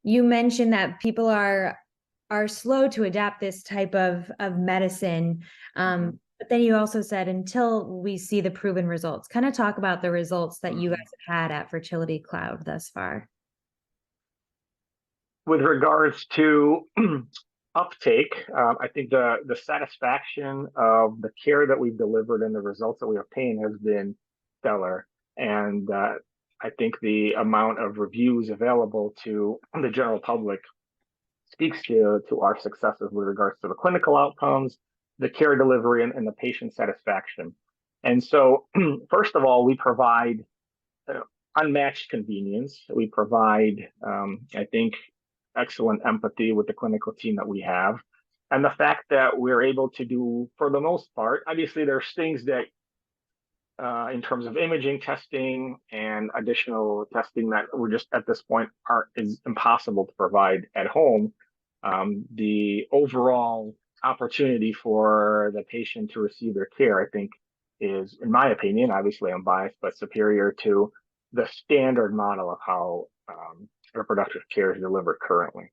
You mentioned that people are slow to adapt this type of medicine. But then you also said until we see the proven results. Kind of talk about the results that you guys have had at Fertility Cloud thus far. With regards to uptake, I think the satisfaction of the care that we've delivered and the results that we obtained has been stellar. And I think the amount of reviews available to the general public speaks to our successes with regards to the clinical outcomes, the care delivery, and the patient satisfaction. And so, first of all, we provide unmatched convenience. We provide, I think, excellent empathy with the clinical team that we have. And the fact that we're able to do, for the most part, obviously there's things that in terms of imaging testing and additional testing that we're just at this point is impossible to provide at home. The overall opportunity for the patient to receive their care, I think, is, in my opinion, obviously I'm biased, but superior to the standard model of how reproductive care is delivered currently.